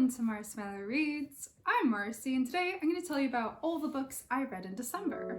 Welcome to Marshmellow Reads. I'm Marcy, and today I'm going to tell you about all the books I read in December.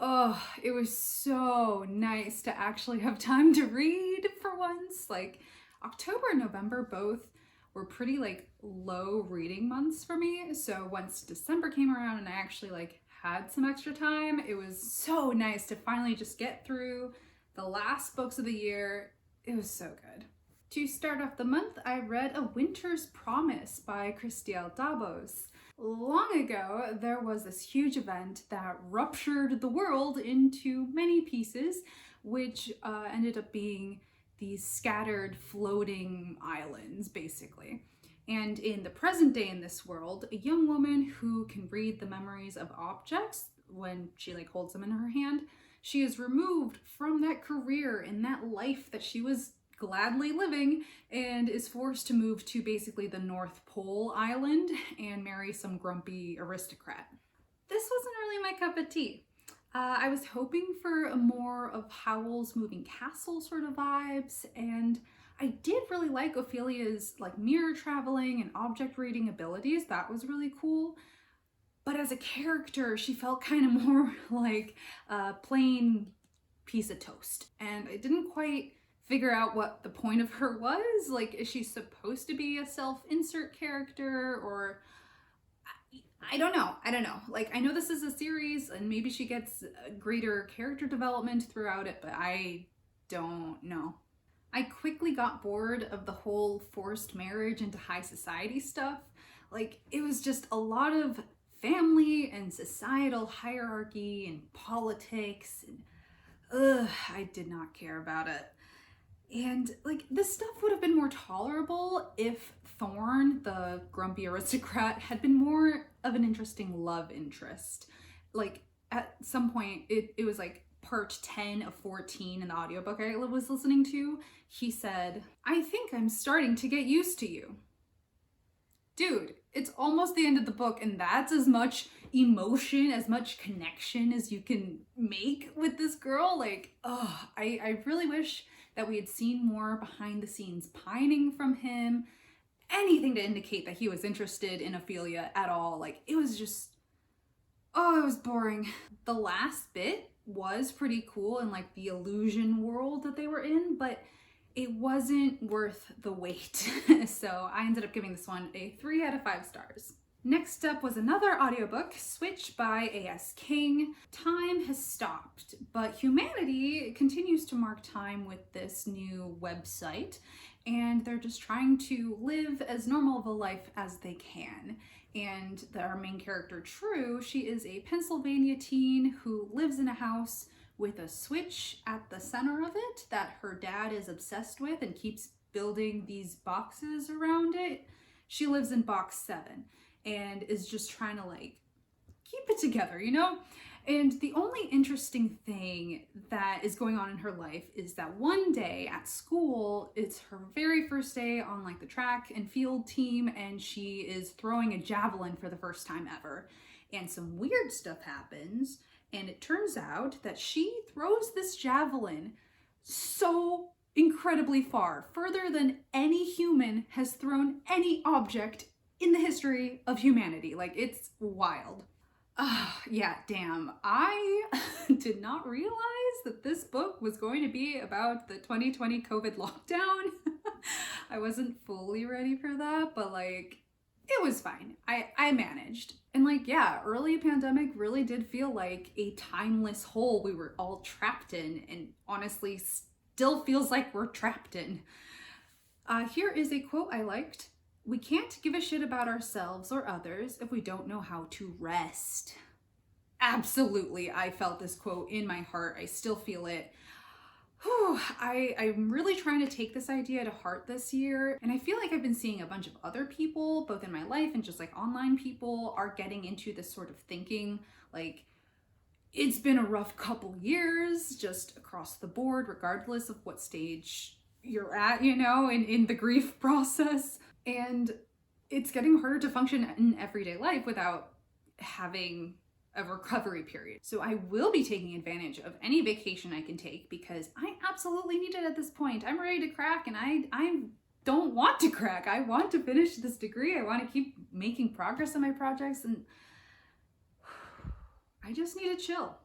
Oh, it was so nice to actually have time to read for once. Like, October and November both were pretty low reading months for me. So once December came around and I actually had some extra time, it was so nice to finally just get through the last books of the year. It was so good. To start off the month, I read A Winter's Promise by Gables. Long ago, there was this huge event that ruptured the world into many pieces, which ended up being these scattered floating islands, basically. And in the present day in this world, a young woman who can read the memories of objects when she holds them in her hand, she is removed from that career and that life that she was gladly living and is forced to move to basically the North Pole Island and marry some grumpy aristocrat. This wasn't really my cup of tea. I was hoping for a more of Howl's Moving Castle sort of vibes, and I did really like Ophelia's mirror traveling and object reading abilities. That was really cool. But as a character, she felt kind of more like a plain piece of toast. And I didn't quite figure out what the point of her was. Is she supposed to be a self-insert character, or I don't know. I know this is a series and maybe she gets greater character development throughout it, but I don't know. I quickly got bored of the whole forced marriage into high society stuff. It was just a lot of family and societal hierarchy and politics, and I did not care about it. And this stuff would have been more tolerable if Thorn, the grumpy aristocrat, had been more of an interesting love interest. At some point, it was part 10 of 14 in the audiobook I was listening to. He said, "I think I'm starting to get used to you." Dude, it's almost the end of the book, and that's as much emotion, as much connection as you can make with this girl. I really wish that we had seen more behind the scenes pining from him. Anything to indicate that he was interested in Ophelia at all. It was just, it was boring. The last bit was pretty cool in the illusion world that they were in, but it wasn't worth the wait. So I ended up giving this one a 3 out of 5 stars. Next up was another audiobook, Switch by A.S. King. Time has stopped, but humanity continues to mark time with this new website, and they're just trying to live as normal of a life as they can. And our main character, True, she is a Pennsylvania teen who lives in a house with a switch at the center of it that her dad is obsessed with and keeps building these boxes around it. She lives in box 7 and is just trying to keep it together, And the only interesting thing that is going on in her life is that one day at school, it's her very first day on the track and field team, and she is throwing a javelin for the first time ever. And some weird stuff happens, and it turns out that she throws this javelin so incredibly far, further than any human has thrown any object in the history of humanity. It's wild. Yeah, damn. I did not realize that this book was going to be about the 2020 COVID lockdown. I wasn't fully ready for that, but it was fine. I managed. And early pandemic really did feel like a timeless hole we were all trapped in, and honestly still feels like we're trapped in. Here is a quote I liked. "We can't give a shit about ourselves or others if we don't know how to rest." Absolutely, I felt this quote in my heart. I still feel it. I'm really trying to take this idea to heart this year, and I feel like I've been seeing a bunch of other people, both in my life and just online people, are getting into this sort of thinking. It's been a rough couple years just across the board, regardless of what stage you're at, in the grief process. And it's getting harder to function in everyday life without having a recovery period. So I will be taking advantage of any vacation I can take because I absolutely need it at this point. I'm ready to crack, and I don't want to crack. I want to finish this degree. I want to keep making progress on my projects, and I just need to chill.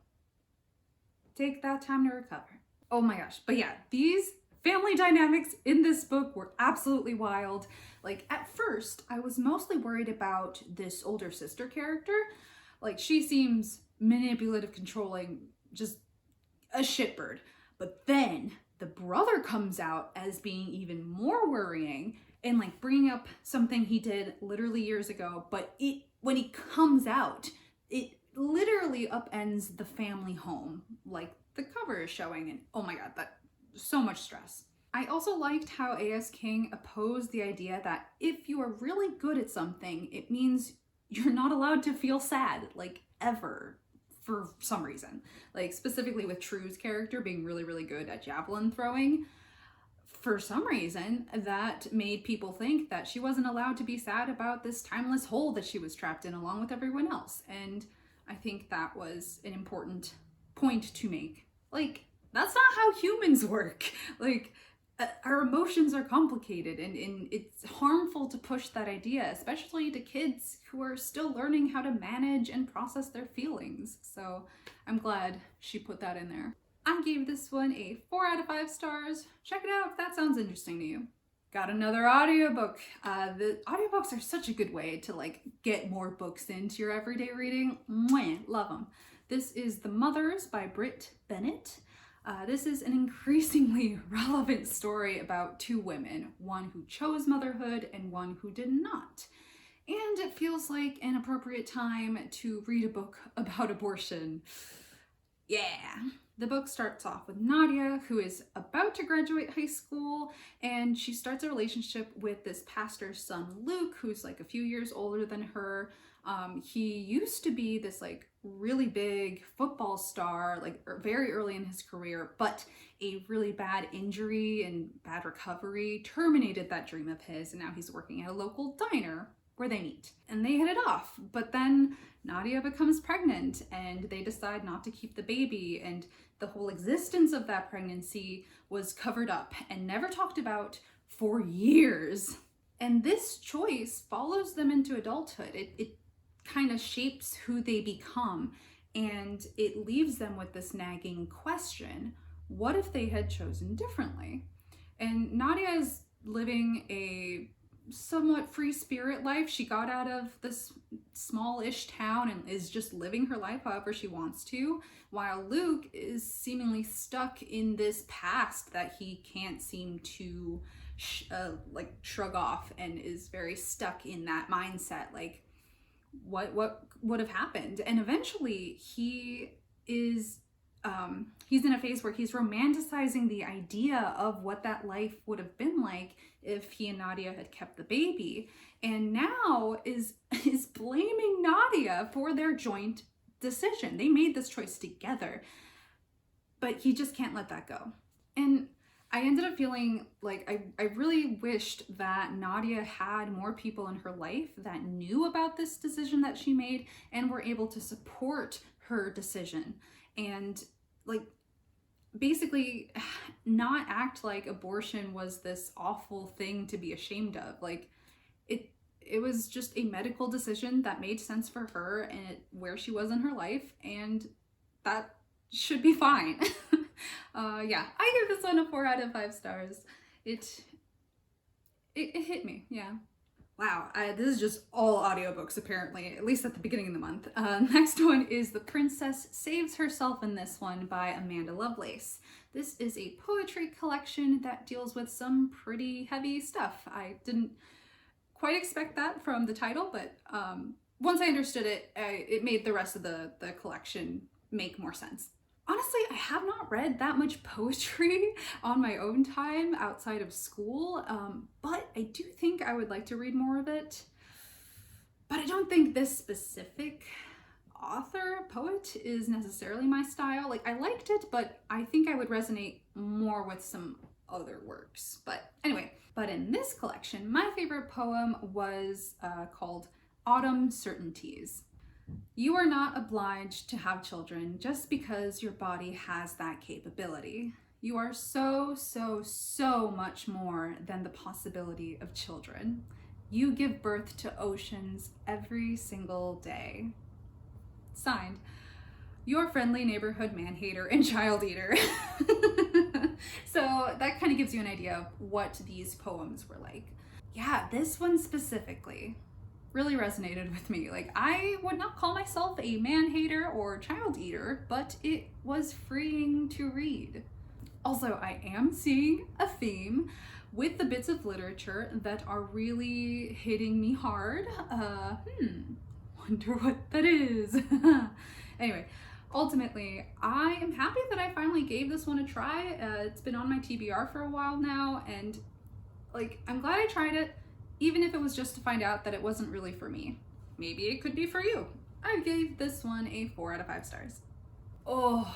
Take that time to recover. Oh my gosh. But yeah, these family dynamics in this book were absolutely wild. Like, at first, I was mostly worried about this older sister character. Like, she seems manipulative, controlling, just a shitbird. But then the brother comes out as being even more worrying and like bringing up something he did literally years ago. But when he comes out, it literally upends the family home, like the cover is showing. And oh my god, that so much stress. I also liked how A.S. King opposed the idea that if you are really good at something, it means you're not allowed to feel sad, like, ever, for some reason. Like, specifically with True's character being really, really good at javelin throwing. For some reason, that made people think that she wasn't allowed to be sad about this timeless hole that she was trapped in along with everyone else. And I think that was an important point to make. Like, that's not how humans work. Like, our emotions are complicated, and it's harmful to push that idea, especially to kids who are still learning how to manage and process their feelings. So I'm glad she put that in there. I gave this one a 4 out of 5 stars. Check it out if that sounds interesting to you. Got another audiobook. The audiobooks are such a good way to like get more books into your everyday reading. Mwah, love them. This is The Mothers by Britt Bennett. This is an increasingly relevant story about 2 women, one who chose motherhood and one who did not. And it feels like an appropriate time to read a book about abortion. Yeah. The book starts off with Nadia, who is about to graduate high school, and she starts a relationship with this pastor's son, Luke, who's like a few years older than her. He used to be this like really big football star, like very early in his career, but a really bad injury and bad recovery terminated that dream of his, and now he's working at a local diner where they meet. And they hit it off, but then Nadia becomes pregnant and they decide not to keep the baby, and the whole existence of that pregnancy was covered up and never talked about for years. And this choice follows them into adulthood. It kind of shapes who they become, and it leaves them with this nagging question: what if they had chosen differently? And Nadia is living a somewhat free spirit life. She got out of this small-ish town and is just living her life however she wants to, while Luke is seemingly stuck in this past that he can't seem to shrug off, and is very stuck in that mindset, like what would have happened. And eventually he is he's in a phase where he's romanticizing the idea of what that life would have been like if he and Nadia had kept the baby, and now is blaming Nadia for their joint decision. They made this choice together, but he just can't let that go. And I ended up feeling like I really wished that Nadia had more people in her life that knew about this decision that she made and were able to support her decision, and like basically not act like abortion was this awful thing to be ashamed of. Like it was just a medical decision that made sense for her and where she was in her life, and that should be fine. Yeah, I give this one a 4 out of 5 stars. It hit me, yeah. Wow, this is just all audiobooks apparently, at least at the beginning of the month. Next one is The Princess Saves Herself in This One by Amanda Lovelace. This is a poetry collection that deals with some pretty heavy stuff. I didn't quite expect that from the title, but once I understood it, it made the rest of the collection make more sense. Honestly, I have not read that much poetry on my own time outside of school, but I do think I would like to read more of it. But I don't think this specific poet is necessarily my style. Like, I liked it, but I think I would resonate more with some other works. But anyway, but in this collection, my favorite poem was called Autumn Certainties. You are not obliged to have children just because your body has that capability. You are so, so, so much more than the possibility of children. You give birth to oceans every single day. Signed, your friendly neighborhood man-hater and child eater. So that kind of gives you an idea of what these poems were like. Yeah, this one specifically really resonated with me. Like, I would not call myself a man-hater or child eater, but it was freeing to read. Also, I am seeing a theme with the bits of literature that are really hitting me hard. Wonder what that is. Anyway, ultimately, I am happy that I finally gave this one a try. It's been on my TBR for a while now, and like, I'm glad I tried it, even if it was just to find out that it wasn't really for me. Maybe it could be for you. I gave this one a 4 out of 5 stars. Oh,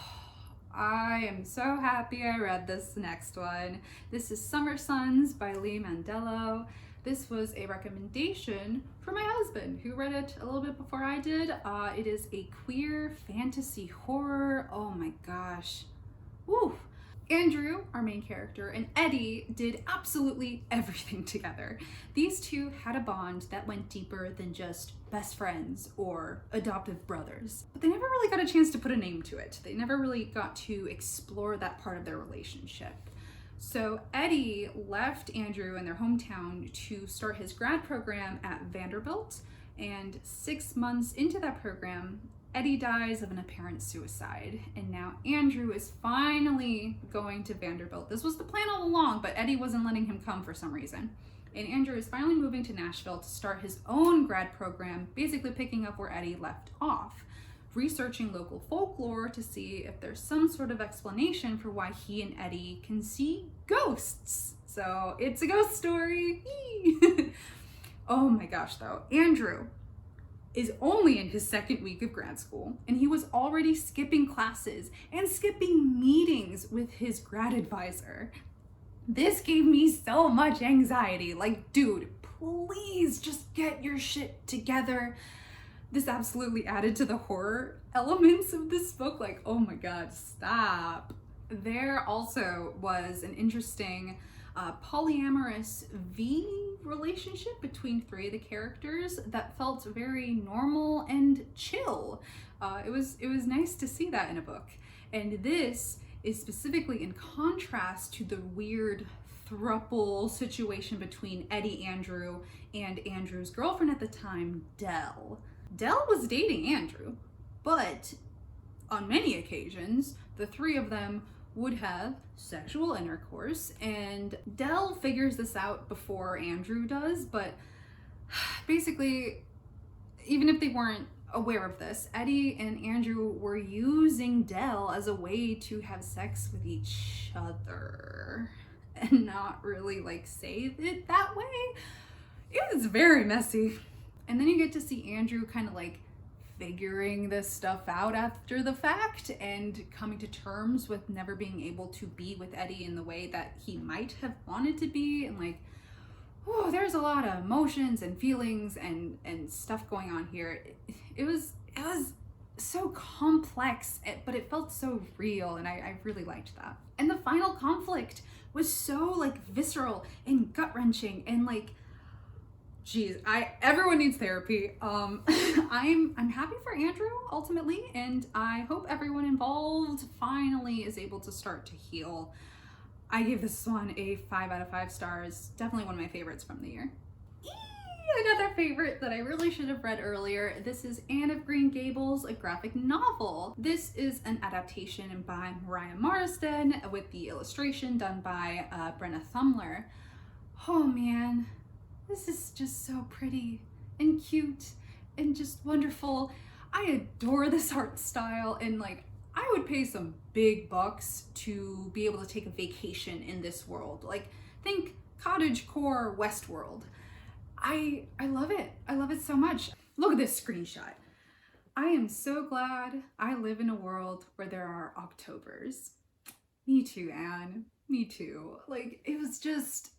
I am so happy I read this next one. This is Summer Suns by Lee Mandello. This was a recommendation from my husband, who read it a little bit before I did. It is a queer fantasy horror. Oh my gosh. Woo! Andrew, our main character, and Eddie did absolutely everything together. These two had a bond that went deeper than just best friends or adoptive brothers. But they never really got a chance to put a name to it. They never really got to explore that part of their relationship. So Eddie left Andrew in their hometown to start his grad program at Vanderbilt, and 6 months into that program, Eddie dies of an apparent suicide, and now Andrew is finally going to Vanderbilt. This was the plan all along, but Eddie wasn't letting him come for some reason. And Andrew is finally moving to Nashville to start his own grad program, basically picking up where Eddie left off, researching local folklore to see if there's some sort of explanation for why he and Eddie can see ghosts. So it's a ghost story. Oh my gosh, though. Andrew is only in his second week of grad school, and he was already skipping classes and skipping meetings with his grad advisor. This gave me so much anxiety. Like, dude, please just get your shit together. This absolutely added to the horror elements of this book. Like, oh my god, stop. There also was an interesting polyamorous V relationship between 3 of the characters that felt very normal and chill. It was nice to see that in a book. And this is specifically in contrast to the weird throuple situation between Eddie Andrew and Andrew's girlfriend at the time, Dell. Dell was dating Andrew, but on many occasions, the 3 of them would have sexual intercourse, and Dell figures this out before Andrew does, but basically, even if they weren't aware of this, Eddie and Andrew were using Dell as a way to have sex with each other and not really like say it that way. It was very messy. And then you get to see Andrew kind of like figuring this stuff out after the fact and coming to terms with never being able to be with Eddie in the way that he might have wanted to be. And like, oh, there's a lot of emotions and feelings and stuff going on here. It was so complex, but it felt so real, and I really liked that. And the final conflict was so like visceral and gut-wrenching, and like, geez, everyone needs therapy. I'm happy for Andrew ultimately, and I hope everyone involved finally is able to start to heal. I gave this one a 5 out of 5 stars. Definitely one of my favorites from the year. Another favorite that I really should have read earlier. This is Anne of Green Gables, a graphic novel. This is an adaptation by Mariah Marsden with the illustration done by Brenna Thumler. Oh man, this is just so pretty and cute and just wonderful. I adore this art style, and like, I would pay some big bucks to be able to take a vacation in this world. Like, think cottagecore Westworld. I love it. I love it so much. Look at this screenshot. I am so glad I live in a world where there are Octobers. Me too, Anne. Me too. Like, it was just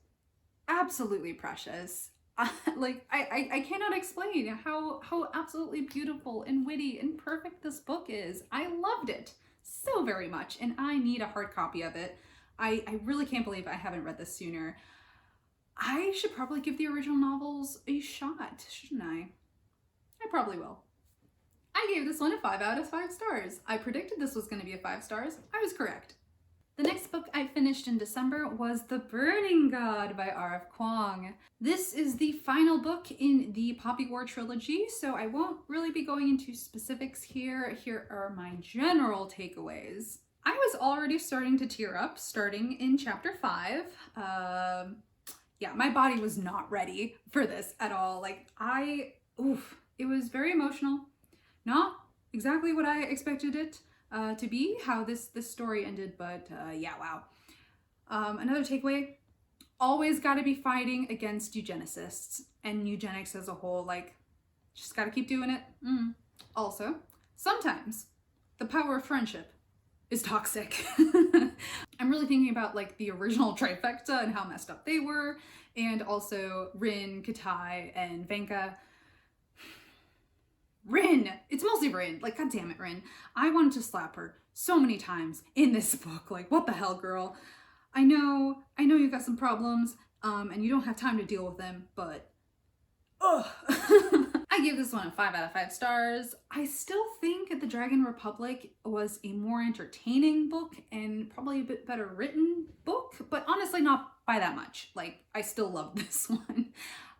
absolutely precious. I cannot explain how absolutely beautiful and witty and perfect this book is. I loved it so very much, and I need a hard copy of it. I really can't believe I haven't read this sooner. I should probably give the original novels a shot, shouldn't I? I probably will. I gave this one a 5 out of 5 stars. I predicted this was going to be a 5 stars. I was correct. The next book I finished in December was The Burning God by R.F. Kuang. This is the final book in the Poppy War trilogy, so I won't really be going into specifics here. Here are my general takeaways. I was already starting to tear up starting in chapter 5. Yeah, my body was not ready for this at all. It was very emotional. Not exactly what I expected it to be, how this story ended, but yeah, wow. Another takeaway, always gotta be fighting against eugenicists and eugenics as a whole, like, just gotta keep doing it. Also, sometimes the power of friendship is toxic. I'm really thinking about like the original trifecta and how messed up they were, and also Rin, Katai, and Venka. Rin! It's mostly Rin. Like, god damn it, Rin. I wanted to slap her so many times in this book. Like, what the hell, girl? I know you got some problems, and you don't have time to deal with them, but ugh. I give this one a 5 out of 5 stars. I still think The Dragon Republic was a more entertaining book and probably a bit better written book, but honestly not by that much. Like, I still love this one.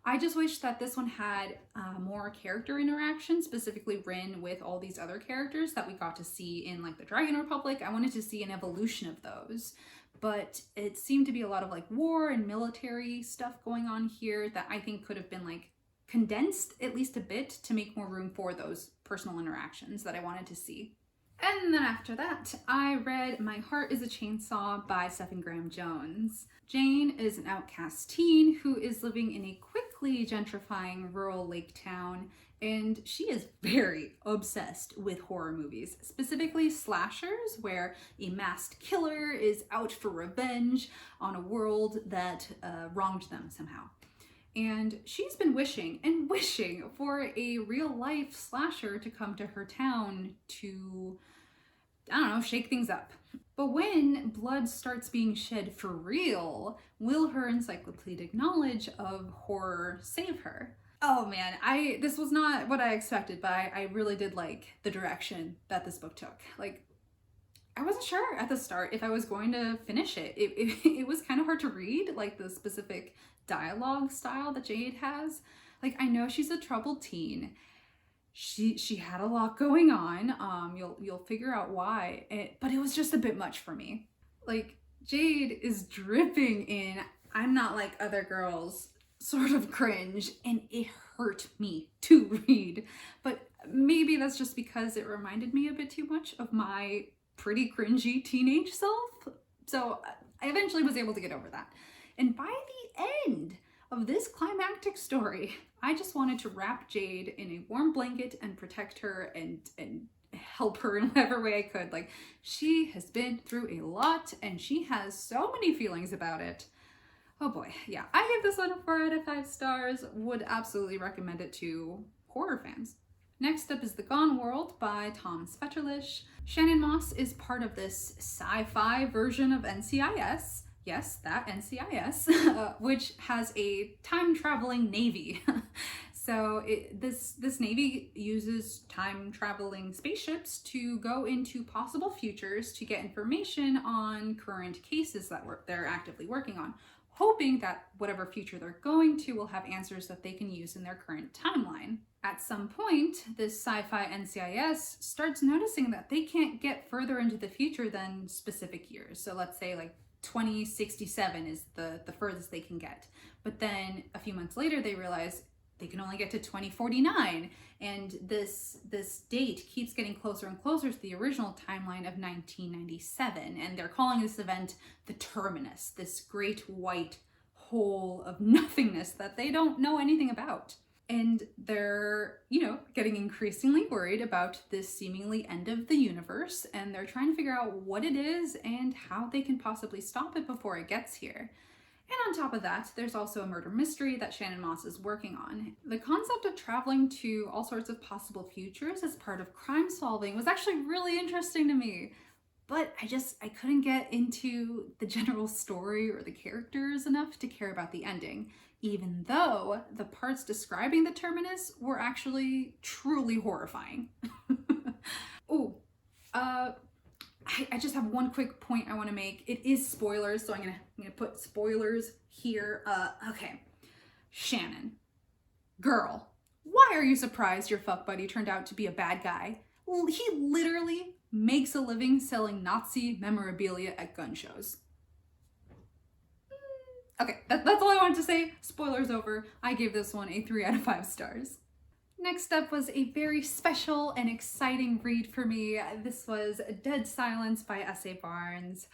I just wish that this one had more character interaction, specifically Rin with all these other characters that we got to see in like The Dragon Republic. I wanted to see an evolution of those, but it seemed to be a lot of like war and military stuff going on here that I think could have been like condensed at least a bit to make more room for those personal interactions that I wanted to see. And then after that, I read My Heart is a Chainsaw by Stephen Graham Jones. Jane is an outcast teen who is living in a quickly gentrifying rural lake town, and she is very obsessed with horror movies, specifically slashers, where a masked killer is out for revenge on a world that wronged them somehow. And she's been wishing and wishing for a real life slasher to come to her town to, I don't know, shake things up. But when blood starts being shed for real, will her encyclopedic knowledge of horror save her? Oh man, this was not what I expected, but I really did like the direction that this book took. Like, I wasn't sure at the start if I was going to finish it. It was kind of hard to read, like the specific dialogue style that Jade has. Like, I know she's a troubled teen. She had a lot going on. You'll figure out why, but it was just a bit much for me. Like, Jade is dripping in I'm not like other girls sort of cringe, and it hurt me to read. But maybe that's just because it reminded me a bit too much of my pretty cringy teenage self. So I eventually was able to get over that. And by the end of this climactic story, I just wanted to wrap Jade in a warm blanket and protect her and help her in whatever way I could. Like, she has been through a lot and she has so many feelings about it. Oh boy, yeah. I give this one a 4 out of 5 stars. Would absolutely recommend it to horror fans. Next up is The Gone World by Tom Sveterlich. Shannon Moss is part of this sci-fi version of NCIS. Yes, that NCIS, which has a time-traveling navy. So this navy uses time-traveling spaceships to go into possible futures to get information on current cases that they're actively working on, hoping that whatever future they're going to will have answers that they can use in their current timeline. At some point, this sci-fi NCIS starts noticing that they can't get further into the future than specific years. So let's say like 2067 is the furthest they can get. But then a few months later, they realize they can only get to 2049. And this date keeps getting closer and closer to the original timeline of 1997. And they're calling this event the Terminus, this great white hole of nothingness that they don't know anything about. And they're, getting increasingly worried about this seemingly end of the universe, and they're trying to figure out what it is and how they can possibly stop it before it gets here. And on top of that, there's also a murder mystery that Shannon Moss is working on. The concept of traveling to all sorts of possible futures as part of crime solving was actually really interesting to me. But I couldn't get into the general story or the characters enough to care about the ending, even though the parts describing the terminus were actually truly horrifying. Oh, I just have one quick point I want to make. It is spoilers, so I'm gonna put spoilers here. Okay. Shannon. Girl, why are you surprised your fuck buddy turned out to be a bad guy? He literally makes a living selling Nazi memorabilia at gun shows. Okay, that's all I wanted to say. Spoilers over. I gave this one a 3 out of 5 stars. Next up was a very special and exciting read for me. This was Dead Silence by S.A. Barnes.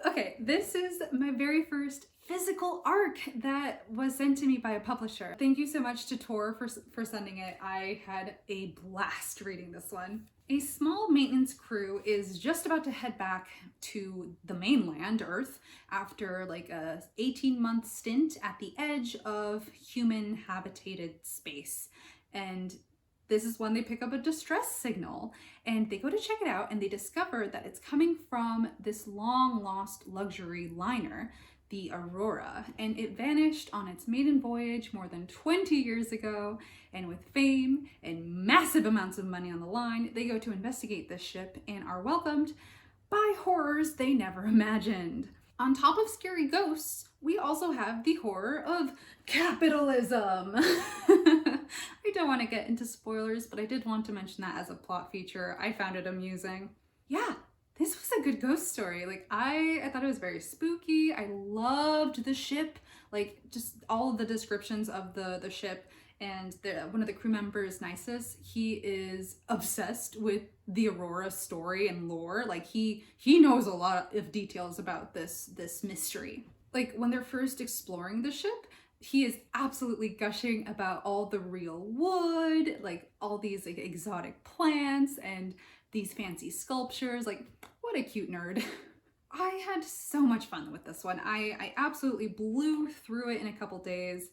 Okay, this is my very first physical ARC that was sent to me by a publisher. Thank you so much to Tor for sending it. I had a blast reading this one. A small maintenance crew is just about to head back to the mainland, Earth, after like a 18-month stint at the edge of human habitated space. And this is when they pick up a distress signal, and they go to check it out, and they discover that it's coming from this long lost luxury liner, the Aurora, and it vanished on its maiden voyage more than 20 years ago. And with fame and massive amounts of money on the line, they go to investigate this ship and are welcomed by horrors they never imagined. On top of scary ghosts, we also have the horror of capitalism. I don't want to get into spoilers, but I did want to mention that as a plot feature. I found it amusing. Yeah, this was a good ghost story. Like, I thought it was very spooky. I loved the ship, like just all of the descriptions of the ship. And one of the crew members, Nisus, he is obsessed with the Aurora story and lore. Like he knows a lot of details about this mystery. Like when they're first exploring the ship, he is absolutely gushing about all the real wood, like all these like exotic plants and these fancy sculptures. Like, what a cute nerd. I had so much fun with this one. I absolutely blew through it in a couple days.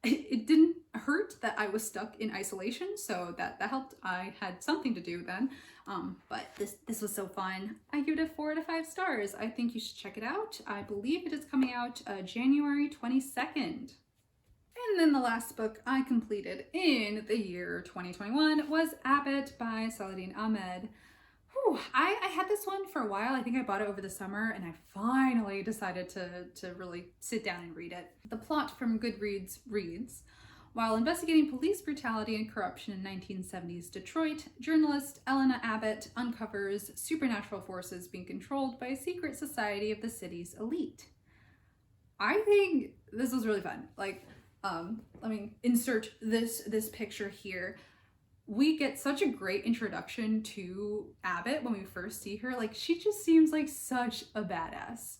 It didn't hurt that I was stuck in isolation, so that helped. I had something to do then. But this was so fun. I give it a 4 out of 5 stars. I think you should check it out. I believe it is coming out January 22nd. And then the last book I completed in the year 2021 was Abbott by Saladin Ahmed. Whew, I had this one for a while. I think I bought it over the summer, and I finally decided to really sit down and read it. The plot from Goodreads reads: while investigating police brutality and corruption in 1970s Detroit, journalist Elena Abbott uncovers supernatural forces being controlled by a secret society of the city's elite. I think this was really fun. Like, let me insert this picture here. We get such a great introduction to Abbott when we first see her. Like, she just seems like such a badass.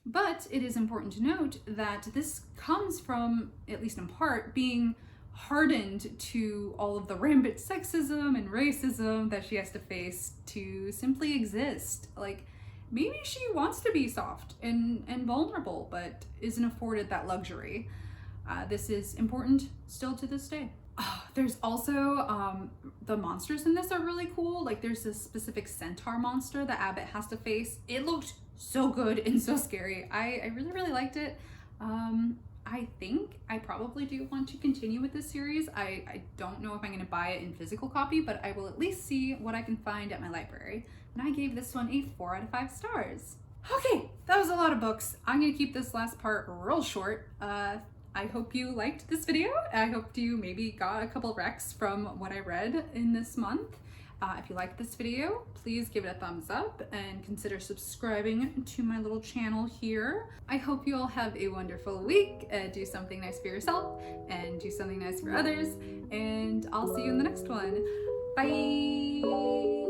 But it is important to note that this comes from, at least in part, being hardened to all of the rampant sexism and racism that she has to face to simply exist. Like, maybe she wants to be soft and vulnerable, but isn't afforded that luxury. This is important still to this day. Oh, there's also, the monsters in this are really cool. Like, there's this specific centaur monster that Abbott has to face. It looked so good and so scary. I really liked it. I think I probably do want to continue with this series. I don't know if I'm gonna buy it in physical copy, but I will at least see what I can find at my library. And I gave this one a 4 out of 5 stars. Okay, that was a lot of books. I'm gonna keep this last part real short. I hope you liked this video. I hope you maybe got a couple recs from what I read in this month. If you liked this video, please give it a thumbs up and consider subscribing to my little channel here. I hope you all have a wonderful week. Do something nice for yourself and do something nice for others. And I'll see you in the next one. Bye.